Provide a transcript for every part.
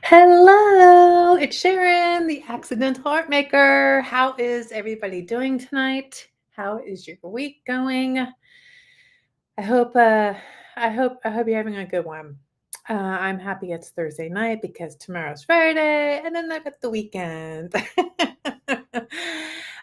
Hello, it's Sharon, the Accidental ArtMaker. How is everybody doing tonight? How is your week going? I hope I hope you're having a good one. I'm happy it's Thursday night because tomorrow's Friday and then I've got the weekend.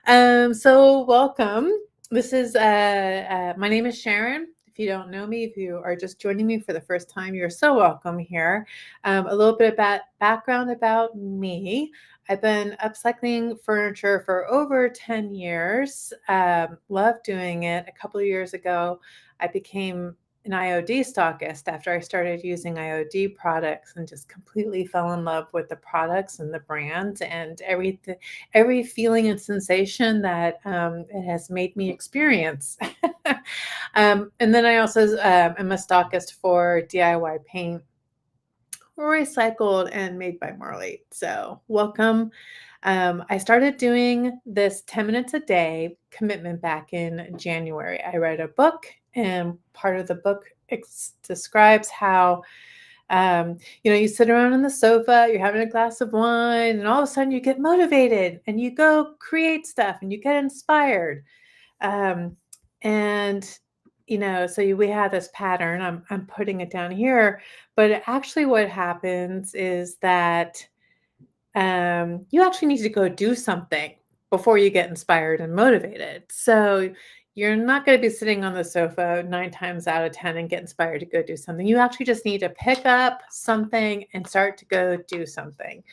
So welcome. This is my name is Sharon. If you don't know me, if you are just joining me for the first time, you're so welcome here. A little bit about background about me. I've been upcycling furniture for over 10 years. Love doing it. A couple of years ago, I became an IOD stockist after I started using IOD products and just completely fell in love with the products and the brand and every feeling and sensation that it has made me experience. And then I also am a stockist for DIY paint, recycled and made by Marley. So welcome. I started doing this 10 minutes a day commitment back in January. I read a book, and part of the book describes how you sit around on the sofa, you're having a glass of wine, and all of a sudden you get motivated and you go create stuff and you get inspired. Um, and we have this pattern. I'm putting it down here, but actually, what happens is that you actually need to go do something before you get inspired and motivated. So you're not going to be sitting on the sofa 9 times out of 10 and get inspired to go do something. You actually just need to pick up something and start to go do something.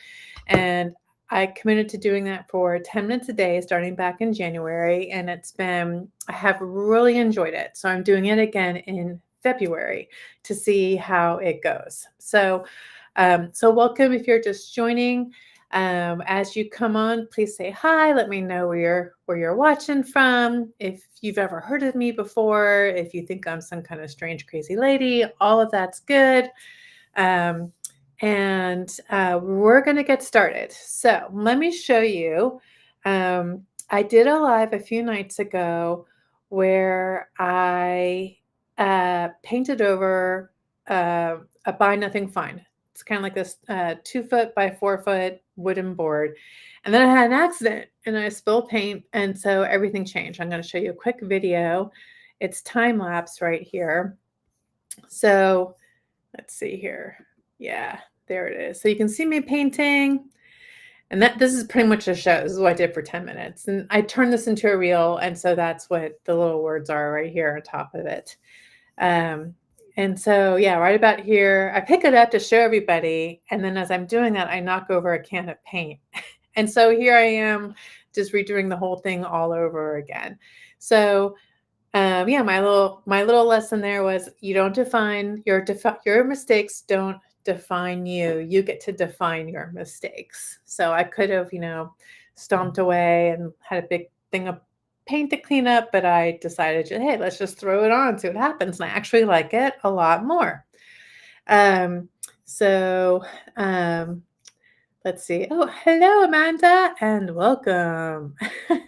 And I committed to doing that for 10 minutes a day starting back in January. And I have really enjoyed it. So I'm doing it again in February to see how it goes. So welcome if you're just joining. As you come on, please say hi. Let me know where you're watching from. If you've ever heard of me before, if you think I'm some kind of strange, crazy lady, all of that's good. And we're going to get started. So let me show you. I did a live a few nights ago where I painted over a BuyNothing find. It's kind of like this 2 foot by 4 foot wooden board. And then I had an accident and I spilled paint. And so everything changed. I'm going to show you a quick video. It's time lapse right here. So let's see here. Yeah, there it is. So you can see me painting. And this is pretty much a show. This is what I did for 10 minutes. And I turned this into a reel. And so that's what the little words are right here on top of it. And so, yeah, right about here, I pick it up to show everybody. And then as I'm doing that, I knock over a can of paint. And so here I am just redoing the whole thing all over again. So yeah, my little lesson there was you don't define your mistakes don't define you. You get to define your mistakes. So I could have, stomped away and had a big thing of paint to clean up, but I decided, hey, let's just throw it on, see what happens. And I actually like it a lot more. Um, so let's see. Oh, hello, Amanda, and welcome. All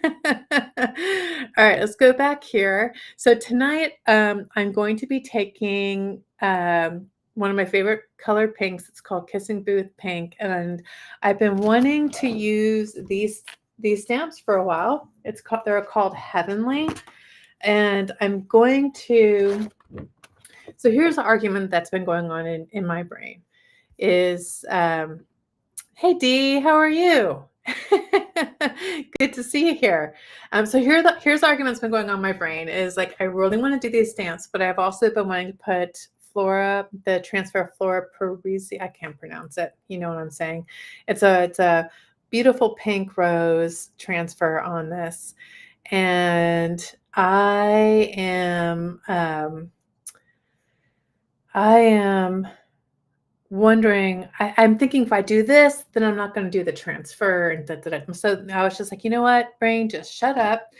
right, let's go back here. So tonight, I'm going to be taking one of my favorite color pinks. It's called Kissing Booth Pink, and I've been wanting to use these stamps for a while. They're called Heavenly, and I'm going to. So here's the argument that's been going on in my brain is. Hey Dee, how are you? Good to see you here. So here's the argument's been going on in my brain is like I really want to do these stamps, but I've also been wanting to put the transfer Flora Parisi. I can't pronounce it. You know what I'm saying? It's a beautiful pink rose transfer on this, and I am wondering, I'm thinking if I do this, then I'm not going to do the transfer. And So I was just like, you know what, brain, just shut up.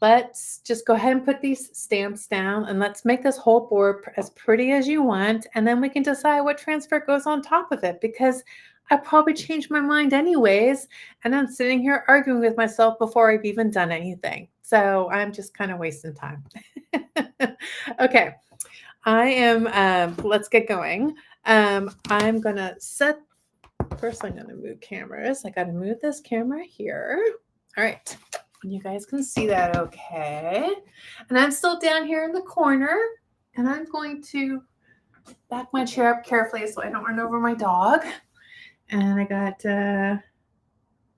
Let's just go ahead and put these stamps down and let's make this whole board as pretty as you want. And then we can decide what transfer goes on top of it because I probably changed my mind anyways. And I'm sitting here arguing with myself before I've even done anything. So I'm just kind of wasting time. Okay. I am, let's get going. I'm going to set first I'm going to move cameras. I got to move this camera here. All right. You guys can see that okay. And I'm still down here in the corner, and I'm going to back my chair up carefully so I don't run over my dog. And I got,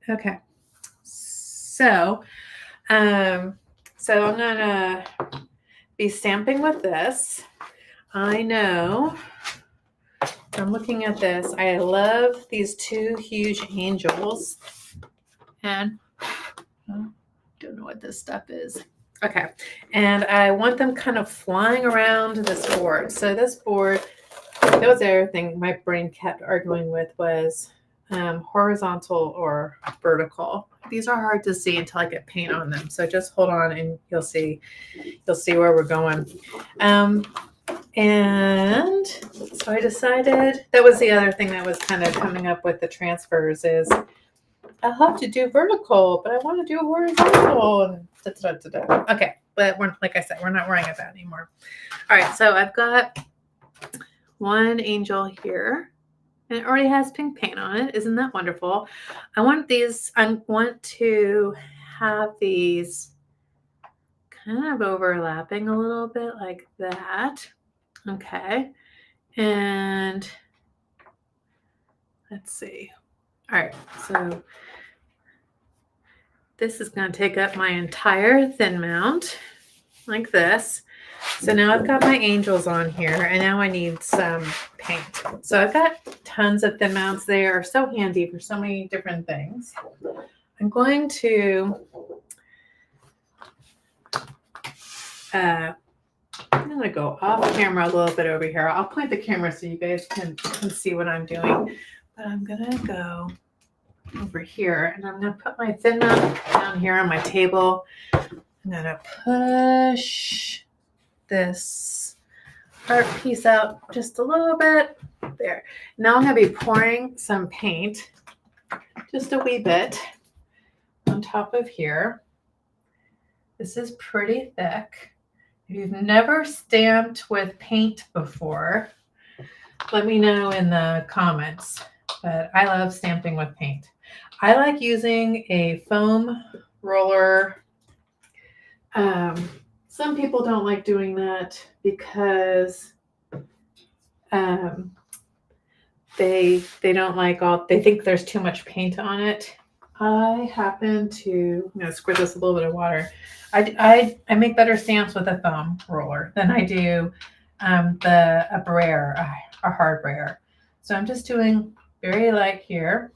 okay. So I'm gonna be stamping with this. I know from looking at this, I love these two huge angels, and I don't know what this stuff is. Okay, and I want them kind of flying around this board. So this board, that was the other thing my brain kept arguing with was horizontal or vertical. These are hard to see until I get paint on them. So just hold on and you'll see where we're going. And so I decided, that was the other thing that was kind of coming up with the transfers is I'll have to do vertical, but I want to do horizontal. And okay, but like I said, we're not worrying about that anymore. All right, so I've got one angel here, and it already has pink paint on it. Isn't that wonderful? I want to have these kind of overlapping a little bit like that. Okay, and let's see. All right, so this is going to take up my entire thin mount like this. So now I've got my angels on here, and now I need some paint. So I've got tons of thin mounts. They are so handy for so many different things. I'm going to go off camera a little bit over here. I'll point the camera so you guys can see what I'm doing. But I'm going to go over here, and I'm going to put my thin mount down here on my table. I'm going to push this art piece out just a little bit. There. Now I'm going to be pouring some paint, just a wee bit, on top of here. This is pretty thick. If you've never stamped with paint before, let me know in the comments. But I love stamping with paint. I like using a foam roller. Some people don't like doing that because they don't like they think there's too much paint on it. I happen to, I'm going to squirt this a little bit of water. I make better stamps with a foam roller than I do a brayer, a hard brayer. So I'm just doing very light here.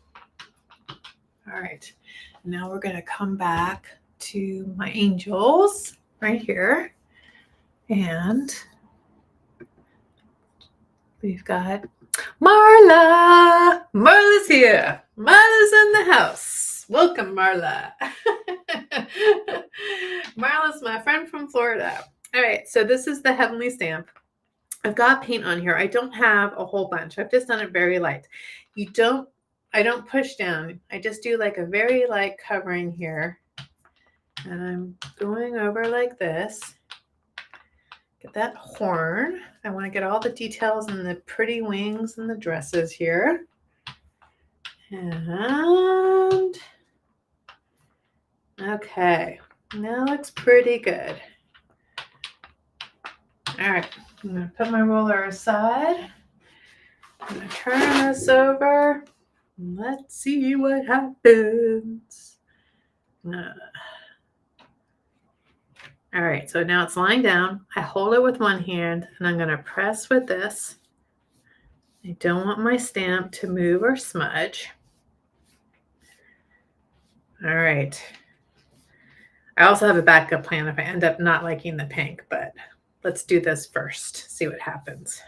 All right, now we're going to come back to my angels right here, and we've got Marla. Marla's here. Marla's in the house. Welcome, Marla. Marla's my friend from Florida. All right, so this is the Heavenly Stamp. I've got paint on here. I don't have a whole bunch. I've just done it very light. I don't push down. I just do like a very light covering here. And I'm going over like this. Get that horn. I want to get all the details and the pretty wings and the dresses here. And okay, now looks pretty good. All right, I'm going to put my roller aside. I'm going to turn this over. Let's see what happens. All right, so now it's lying down. I hold it with one hand, and I'm going to press with this. I don't want my stamp to move or smudge. All right. I also have a backup plan if I end up not liking the pink, but let's do this first, see what happens.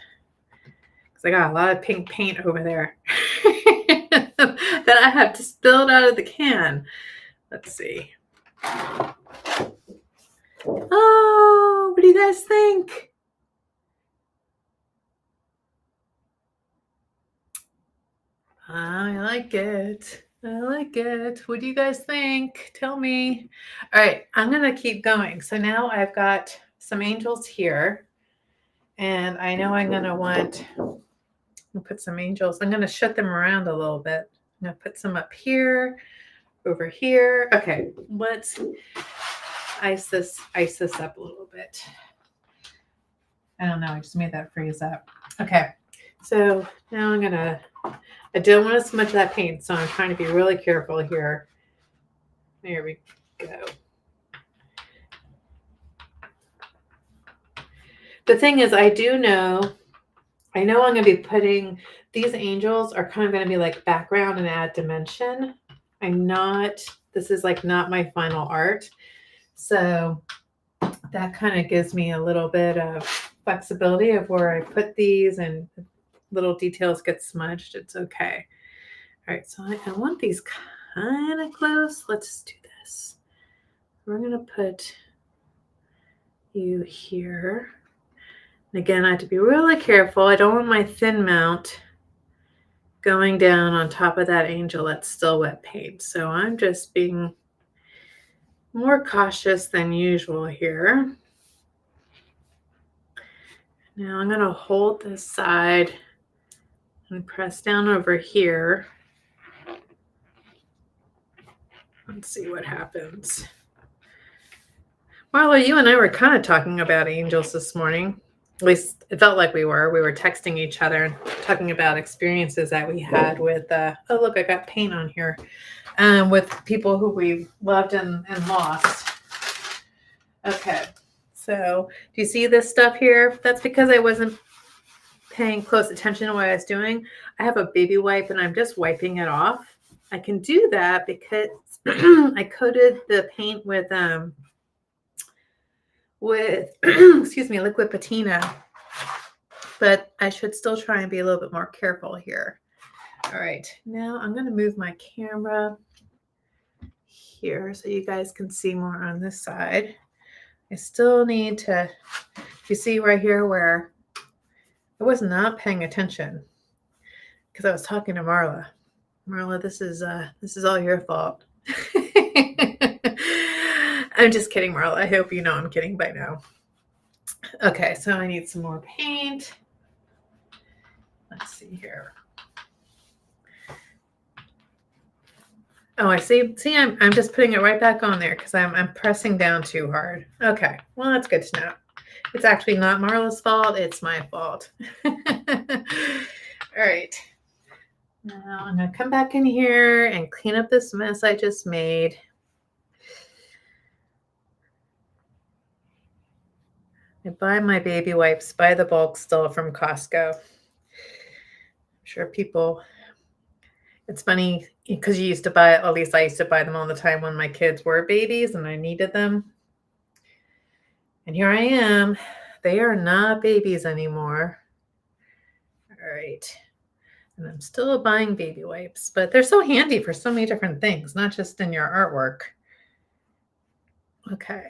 Because I got a lot of pink paint over there that I have to spill out of the can. Let's see. Oh, what do you guys think? I like it. I like it. What do you guys think? Tell me. All right, I'm going to keep going. So now I've got some angels here, and I know I'm going to want I'll put some angels. I'm going to shut them around a little bit. I'm going to put some up here, over here. Okay, let's ice this up a little bit. I don't know. I just made that freeze up. Okay, so now I don't want to smudge that paint, so I'm trying to be really careful here. There we go. The thing is, I know I'm going to be putting, these angels are kind of going to be like background and add dimension. This is like not my final art. So that kind of gives me a little bit of flexibility of where I put these, and little details get smudged. It's okay. All right, so I want these kind of close. Let's do this. We're going to put you here. And again, I have to be really careful. I don't want my thin mount going down on top of that angel that's still wet paint. So I'm just being more cautious than usual here. Now I'm going to hold this side and press down over here. Let's see what happens. Marla, you and I were kind of talking about angels this morning. At least it felt like we were. We were texting each other and talking about experiences that we had with, oh, look, I got paint on here, with people who we loved and lost. Okay, so do you see this stuff here? That's because I wasn't paying close attention to what I was doing. I have a baby wipe and I'm just wiping it off. I can do that because I coated the paint with excuse me, liquid patina, but I should still try and be a little bit more careful here. All right, now I'm going to move my camera here so you guys can see more on this side. I still need to, you see right here where I was not paying attention because I was talking to Marla. Marla, this is all your fault. I'm just kidding, Marla. I hope you know I'm kidding by now. Okay, so I need some more paint. Let's see here. Oh, I see. See, I'm just putting it right back on there because I'm pressing down too hard. Okay, well, that's good to know. It's actually not Marla's fault. It's my fault. All right. Now I'm going to come back in here and clean up this mess I just made. I buy my baby wipes by the bulk still from Costco. I'm sure people, it's funny because you used to buy, at least I used to buy them all the time when my kids were babies and I needed them. And here I am. They are not babies anymore. All right. And I'm still buying baby wipes, but they're so handy for so many different things, not just in your artwork. Okay,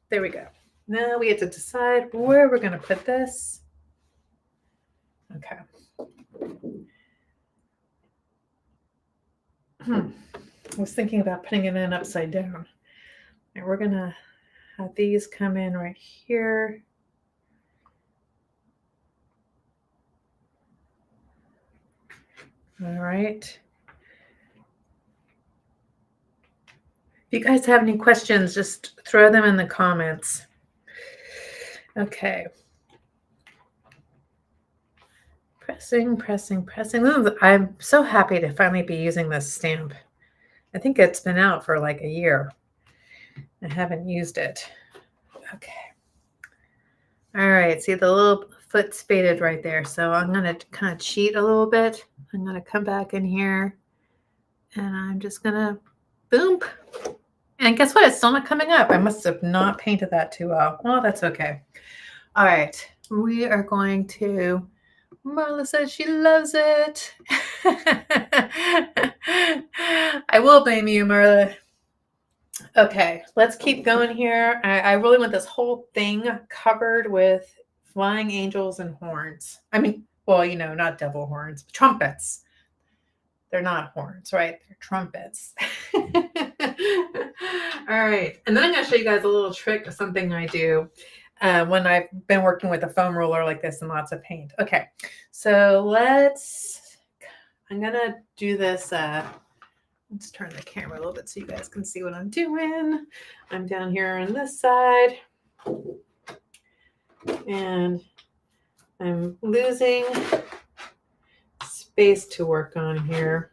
there we go. Now we have to decide where we're going to put this. Okay. I was thinking about putting it in upside down. And we're going to have these come in right here. All right. If you guys have any questions, just throw them in the comments. Okay. Pressing, pressing, pressing. Ooh, I'm so happy to finally be using this stamp. I think it's been out for like a year. I haven't used it. Okay. All right. See the little foot spaded right there. So I'm going to kind of cheat a little bit. I'm going to come back in here and I'm just going to boom. And guess what? It's still not coming up. I must have not painted that too well. Well, that's okay. All right. We are going to, Marla says she loves it. I will blame you, Marla. Okay, let's keep going here. I really want this whole thing covered with flying angels and horns. I mean, well, you know, not devil horns, trumpets. They're not horns, right? They're trumpets. All right. And then I'm going to show you guys a little trick of something I do. when I've been working with a foam roller like this and lots of paint. Okay, so I'm gonna do this. Let's turn the camera a little bit so you guys can see what I'm doing. I'm down here on this side and I'm losing space to work on here.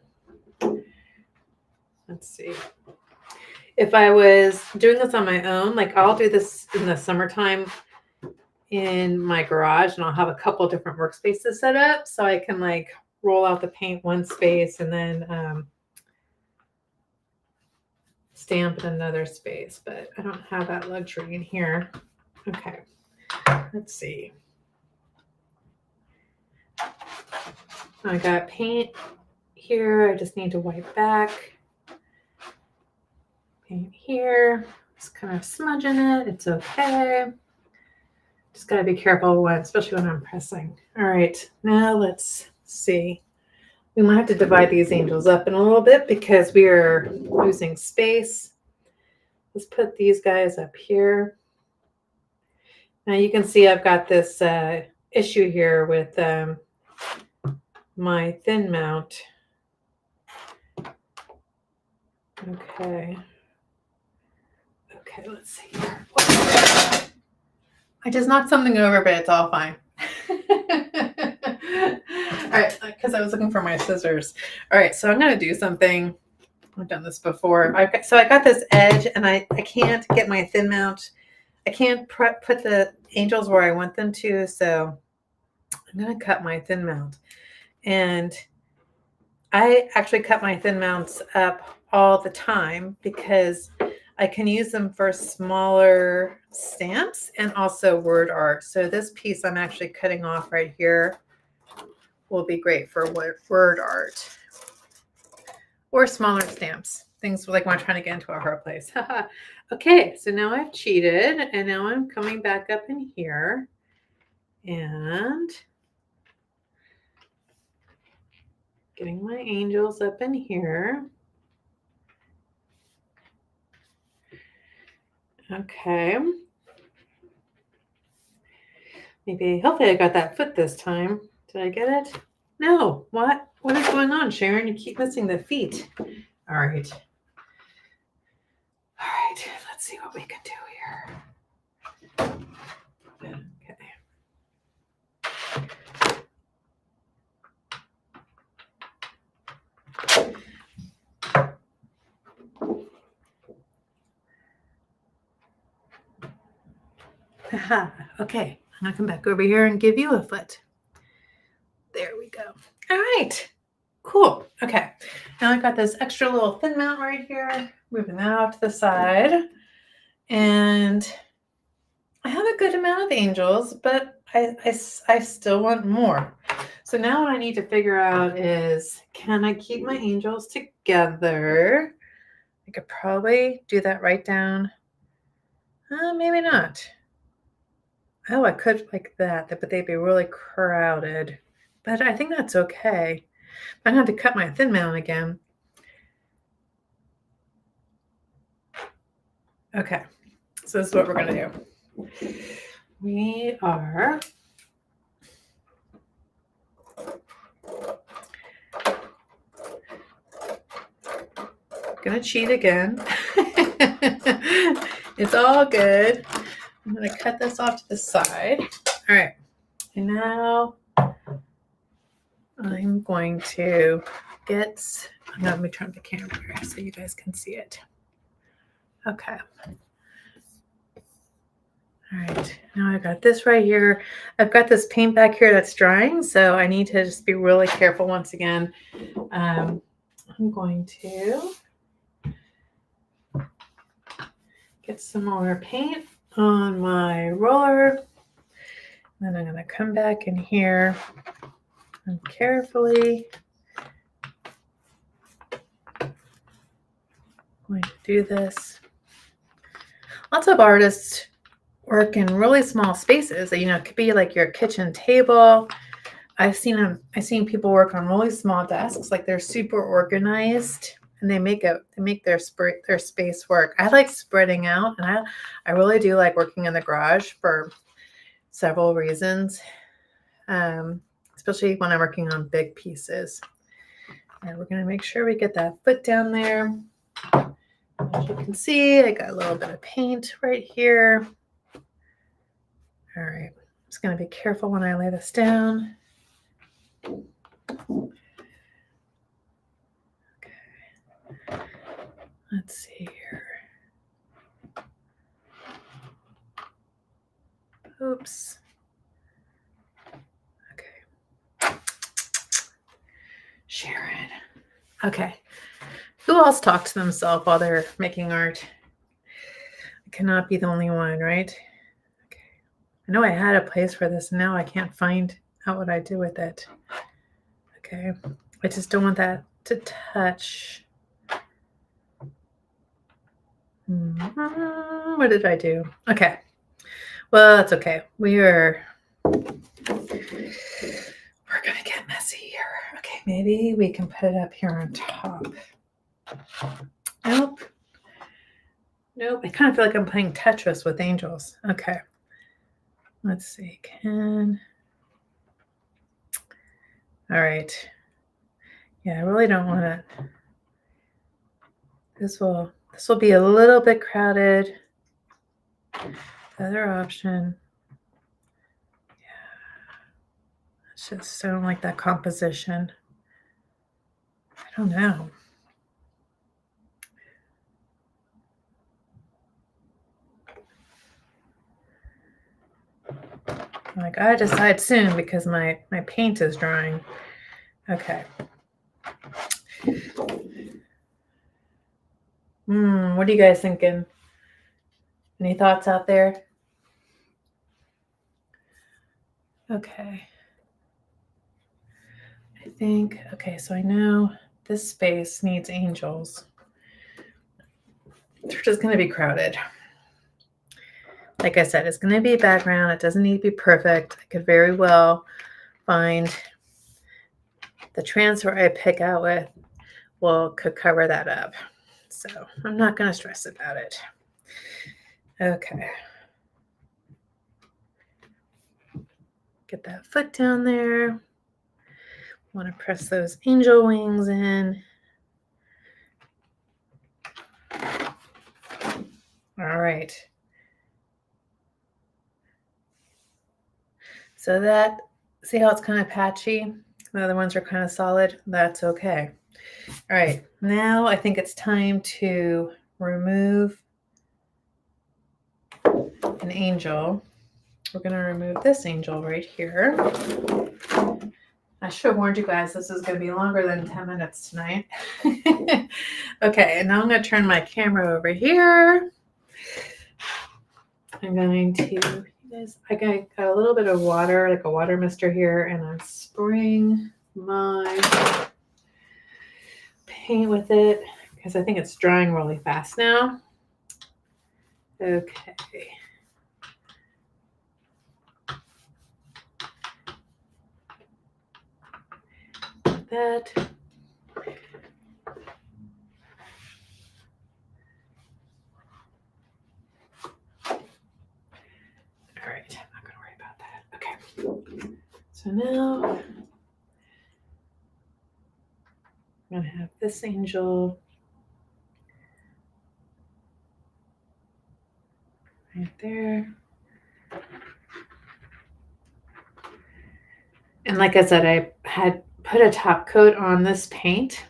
Let's see. If I was doing this on my own, like I'll do this in the summertime in my garage and I'll have a couple different workspaces set up so I can like roll out the paint one space and then stamp in another space, but I don't have that luxury in here. Okay, let's see. I got paint here. I just need to wipe back. Paint here. Just kind of smudging it. It's okay. Just got to be careful when, especially when I'm pressing. All right, now let's see. We might have to divide these angels up in a little bit because we are losing space. Let's put these guys up here. Now you can see I've got this issue here with my thin mount. Okay. Okay, let's see here. I just knocked something over, but it's all fine. All right, because I was looking for my scissors. All right, so I'm going to do something. I've done this before. I got this edge, and I can't get my thin mount. I can't put the angels where I want them to, so I'm going to cut my thin mount. And I actually cut my thin mounts up all the time because I can use them for smaller stamps and also word art. So this piece I'm actually cutting off right here will be great for word art or smaller stamps. Things like when I'm trying to get into a hard place. Okay, so now I've cheated and now I'm coming back up in here and getting my angels up in here. Okay. Hopefully I got that foot this time. Did I get it? No. What? What is going on, Sharon? You keep missing the feet. All right. All right. Let's see what we can do here. Okay. Okay. I'm going to come back over here and give you a foot. There we go. All right. Cool. Okay. Now I've got this extra little thin mount right here. Moving that off to the side. And I have a good amount of angels, but I still want more. So now what I need to figure out is, can I keep my angels together? I could probably do that right down. Maybe not. Oh, I could like that, but they'd be really crowded. But I think that's okay. I'm going to have to cut my thin mount again. Okay, so this is what we're going to do. We are going to cheat again. It's all good. I'm going to cut this off to the side. All right, and now I'm going to let me turn the camera here so you guys can see it. Okay. All right, now I've got this right here. I've got this paint back here that's drying, so I need to just be really careful once again. I'm going to get some more paint on my roller. Then I'm going to come back in here and carefully going to do this. Lots of artists work in really small spaces. You know, it could be like your kitchen table. I've seen people work on really small desks, like they're super organized, and they make their space work. I like spreading out, and I really do like working in the garage for several reasons, especially when I'm working on big pieces. And we're going to make sure we get that foot down there. As you can see, I got a little bit of paint right here. All right, I'm just going to be careful when I lay this down. Okay, let's see here. Oops. Okay. Sharon. Okay. Who else talks to themselves while they're making art? I cannot be the only one, right? Okay. I know I had a place for this. Now I can't find out what I do with it. Okay. I just don't want that to touch. What did I do? Okay. Well, that's okay. We're gonna get messy here. Okay, maybe we can put it up here on top. Nope. Nope. I kind of feel like I'm playing Tetris with angels. Okay. Let's see. All right. Yeah, I really don't want it. This will be a little bit crowded. The other option. Yeah. I don't like that composition. I don't know. I gotta decide soon because my paint is drying. Okay. What are you guys thinking? Any thoughts out there? Okay. I think, okay, so I know this space needs angels. They're just going to be crowded. Like I said, it's going to be background. It doesn't need to be perfect. I could very well find the transfer I pick out with could cover that up. So I'm not going to stress about it. Okay. Get that foot down there. Want to press those angel wings in. All right. So that, see how it's kind of patchy? The other ones are kind of solid. That's okay. All right. Now I think it's time to remove an angel. We're going to remove this angel right here. I should have warned you guys this is going to be longer than 10 minutes tonight. Okay, and now I'm going to turn my camera over here. I'm going to, I got a little bit of water, like a water mister here, and I'm spraying my paint with it because I think it's drying really fast now. Okay. That. All right, I'm not going to worry about that. Okay. So now I'm going to have this angel right there. And like I said, I had put a top coat on this paint.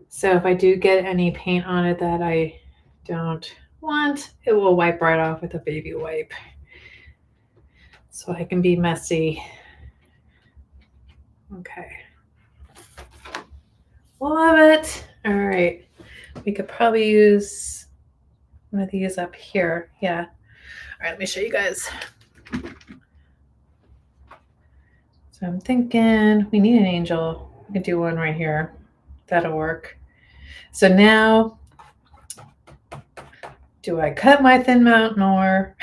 So if I do get any paint on it that I don't want, it will wipe right off with a baby wipe. So I can be messy. Okay. Love it. All right. We could probably use one of these up here. Yeah. All right, let me show you guys. So I'm thinking we need an angel. We can do one right here. That'll work. So now, do I cut my thin mount more?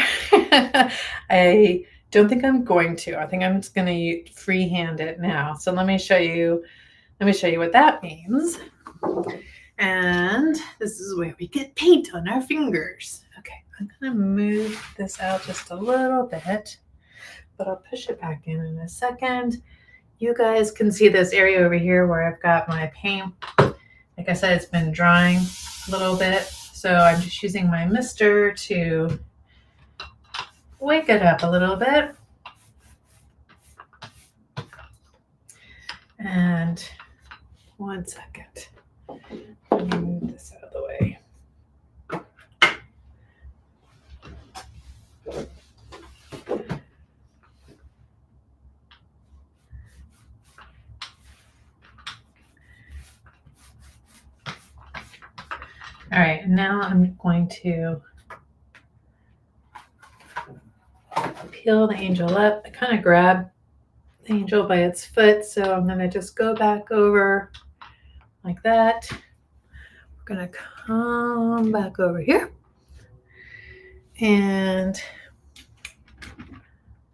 I don't think I'm going to. I think I'm just going to freehand it now. So let me show you what that means. And this is where we get paint on our fingers. Okay, I'm going to move this out just a little bit. but I'll push it back in a second. You guys can see this area over here where I've got my paint. Like I said, it's been drying a little bit, so I'm just using my mister to wake it up a little bit. And one second, let me move this out of the way. All right, now I'm going to peel the angel up. I kind of grab the angel by its foot, so I'm going to just go back over like that. We're going to come back over here and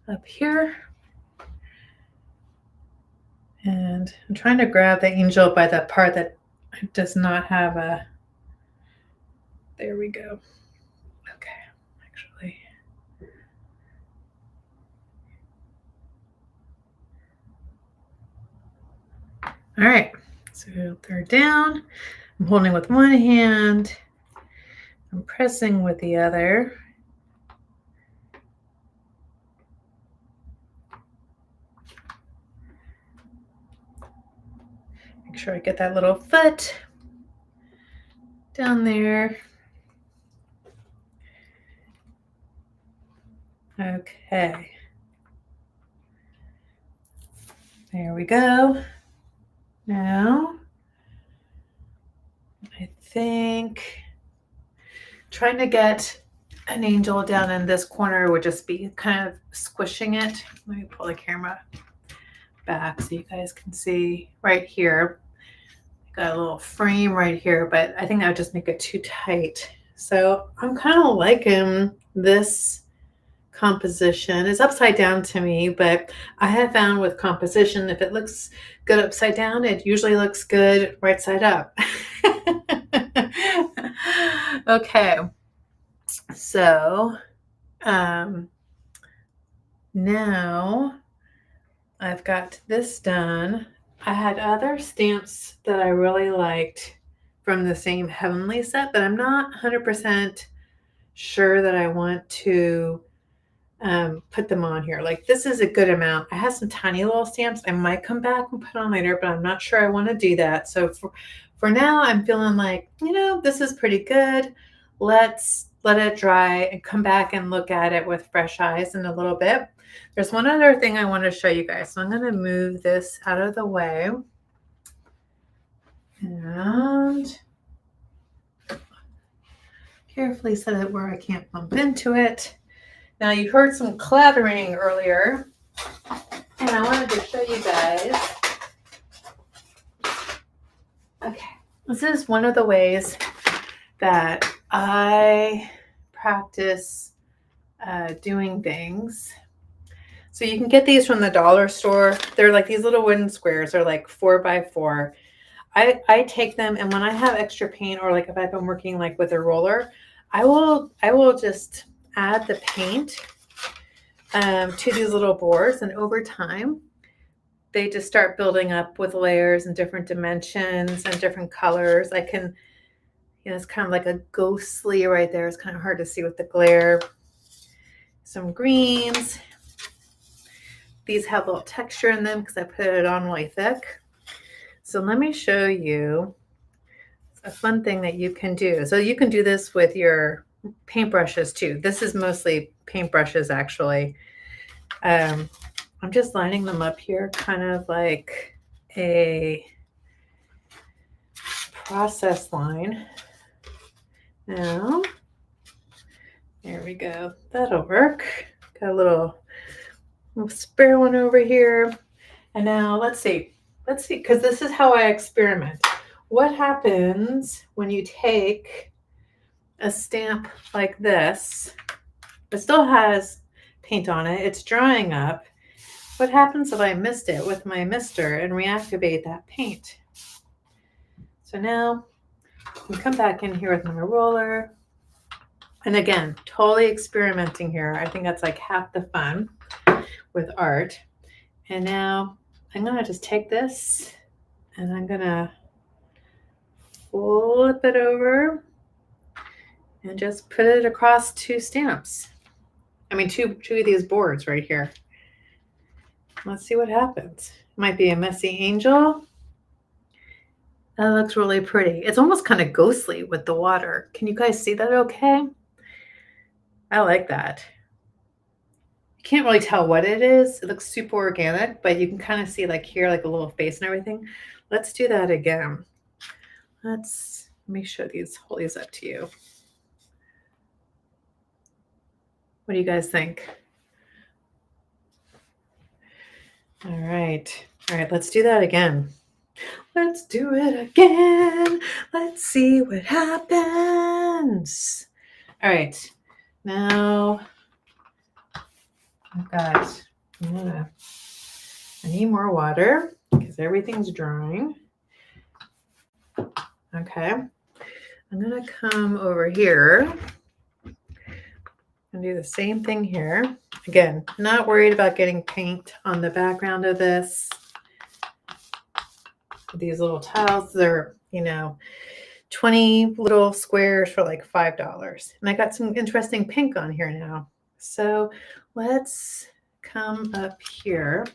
up here. And I'm trying to grab the angel by that part that does not have a, there we go. Okay, actually. All right, so they're down. I'm holding with one hand. I'm pressing with the other. Make sure I get that little foot down there. Okay. There we go. Now, I think trying to get an angel down in this corner would just be kind of squishing it. Let me pull the camera back so you guys can see right here. Got a little frame right here, but I think that would just make it too tight. So I'm kind of liking this composition. It's upside down to me, but I have found with composition, if it looks good upside down, it usually looks good right side up. Okay, so now I've got this done. I had other stamps that I really liked from the same Heavenly set, but I'm not 100% sure that I want to put them on here. Like this is a good amount. I have some tiny little stamps I might come back and put on later, but I'm not sure I want to do that. So for now, I'm feeling like, you know, this is pretty good. Let's let it dry and come back and look at it with fresh eyes in a little bit. There's one other thing I want to show you guys. So I'm going to move this out of the way. And carefully set it where I can't bump into it. Now you heard some clattering earlier, and I wanted to show you guys. Okay, this is one of the ways that I practice doing things. So you can get these from the dollar store. They're like these little wooden squares. They're like 4x4. I take them, and when I have extra paint, or like if I've been working like with a roller, I will just add the paint to these little boards, and over time they just start building up with layers and different dimensions and different colors. I can, you know, it's kind of like a ghostly right there. It's kind of hard to see with the glare. Some greens. These have a little texture in them because I put it on really thick. So let me show you a fun thing that you can do. So you can do this with your paintbrushes too. This is mostly paintbrushes actually. I'm just lining them up here, kind of like a process line. Now, there we go. That'll work. Got a little spare one over here. And now let's see, because this is how I experiment. What happens when you take a stamp like this? It still has paint on it. It's drying up. What happens if I mist it with my mister and reactivate that paint? So now I can come back in here with my roller. And again, totally experimenting here. I think that's like half the fun. with art. And now I'm gonna just take this and I'm gonna flip it over and just put it across two stamps. I mean, two of these boards right here. Let's see what happens. Might be a messy angel. That looks really pretty. It's almost kind of ghostly with the water. Can you guys see that okay? I like that. You can't really tell what it is. It looks super organic, but you can kind of see like here, like a little face and everything. Let's do that again. Let me show these, hold these up to you. What do you guys think? All right, let's do that again. Let's do it again. Let's see what happens. All right, now I need more water because everything's drying. Okay, I'm gonna come over here and do the same thing here. Again, not worried about getting paint on the background of this. These little tiles, they're, 20 little squares for like $5. And I got some interesting pink on here now. So let's come up here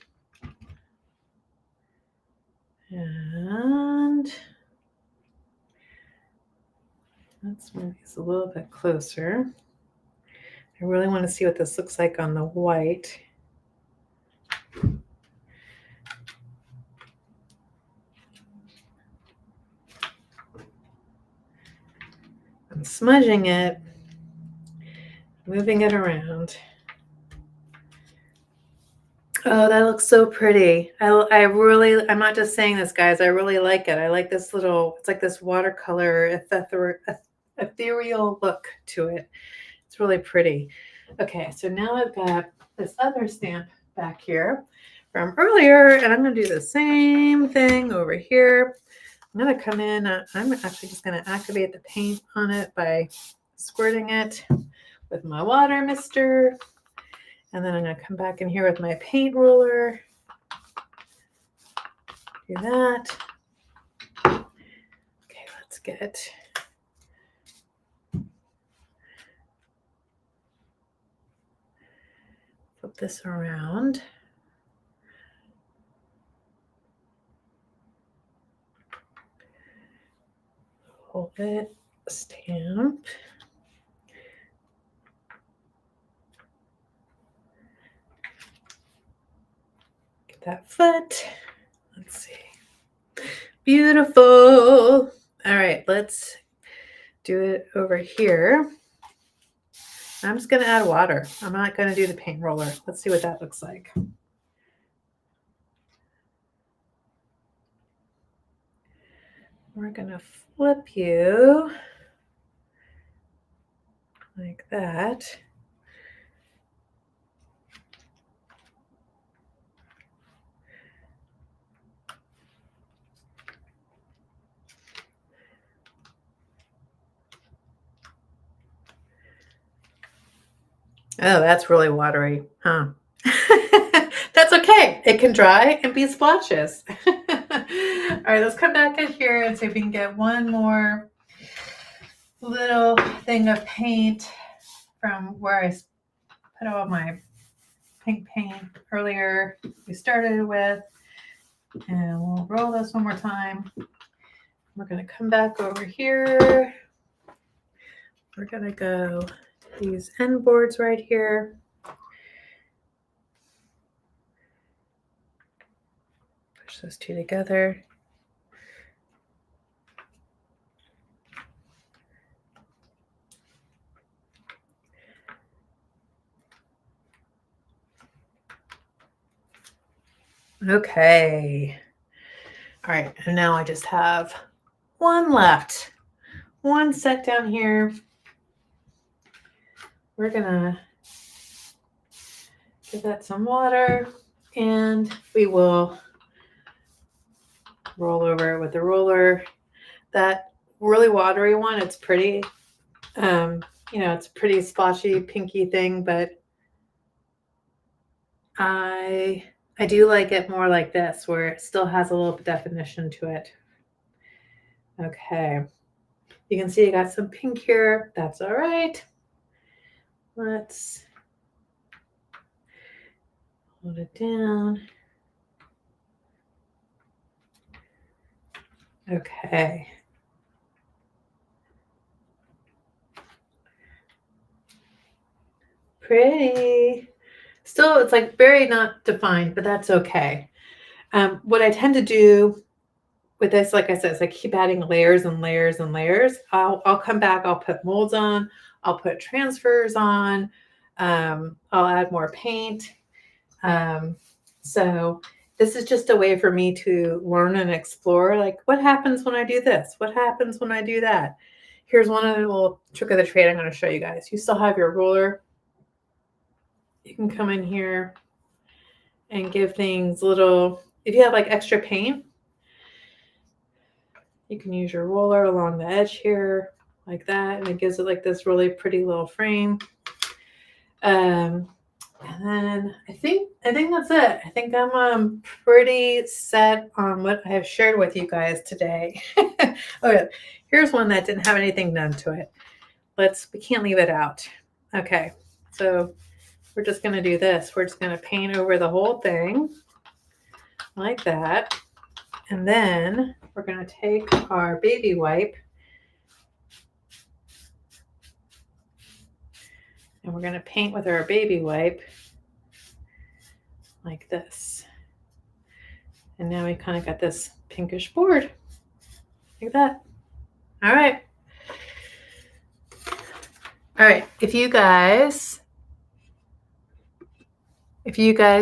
and let's move these a little bit closer. I really want to see what this looks like on the white. I'm smudging it, moving it around. Oh, that looks so pretty. I'm not just saying this, guys. I really like it. I like this little, it's like this watercolor ethereal look to it. It's really pretty. Okay, so now I've got this other stamp back here from earlier, and I'm going to do the same thing over here. I'm going to come in. I'm actually just going to activate the paint on it by squirting it with my water mister. And then I'm going to come back in here with my paint roller. Do that. Okay, let's get flip this around. Hold it, stamp. Get that foot. Let's see. Beautiful. All right, let's do it over here. I'm just going to add water. I'm not going to do the paint roller. Let's see what that looks like. We're going to flip you like that. Oh, that's really watery, huh? That's okay. It can dry and be splotches. All right, let's come back in here and see if we can get one more little thing of paint from where I put all my pink paint earlier we started with. And we'll roll this one more time. We're going to come back over here. We're going to go these end boards right here. Push those two together. Okay. All right, and now I just have one left. One set down here. We're gonna give that some water and we will roll over with the roller. That really watery one, it's pretty. It's a pretty splotchy, pinky thing, but I do like it more like this, where it still has a little definition to it. Okay. You can see I got some pink here. That's all right. Let's hold it down. Okay. Pretty. Still, it's like very not defined, but that's okay. What I tend to do with this, like I said, is I keep adding layers and layers and layers. I'll come back, I'll put molds on, I'll put transfers on, I'll add more paint. So this is just a way for me to learn and explore, like, what happens when I do this? What happens when I do that? Here's one other little trick of the trade I'm going to show you guys. You still have your ruler. You can come in here and give things little, if you have like extra paint, you can use your roller along the edge here like that, and it gives it like this really pretty little frame. And then I think that's it. I think I'm pretty set on what I have shared with you guys today. Okay, here's one that didn't have anything done to it. We can't leave it out. Okay, so we're just going to do this. We're just going to paint over the whole thing like that. And then we're going to take our baby wipe and we're going to paint with our baby wipe like this. And now we kind of got this pinkish board like that. All right. All right. If you guys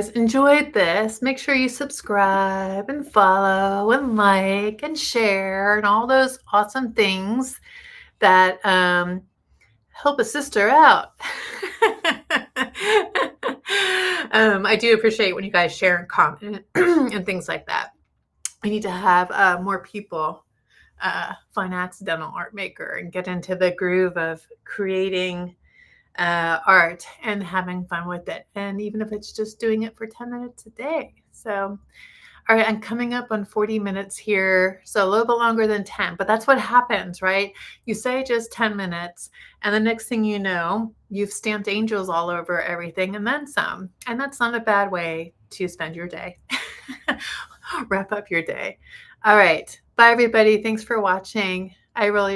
enjoyed this, make sure you subscribe and follow and like and share and all those awesome things that help a sister out. I do appreciate when you guys share and comment and things like that. We need to have more people find Accidental ArtMaker and get into the groove of creating art and having fun with it. And even if it's just doing it for 10 minutes a day. So, all right, I'm coming up on 40 minutes here, so a little bit longer than 10, but that's what happens, right? You say just 10 minutes, and the next thing you know, you've stamped angels all over everything and then some. And that's not a bad way to spend your day. Wrap up your day. All right. Bye, everybody. Thanks for watching. I really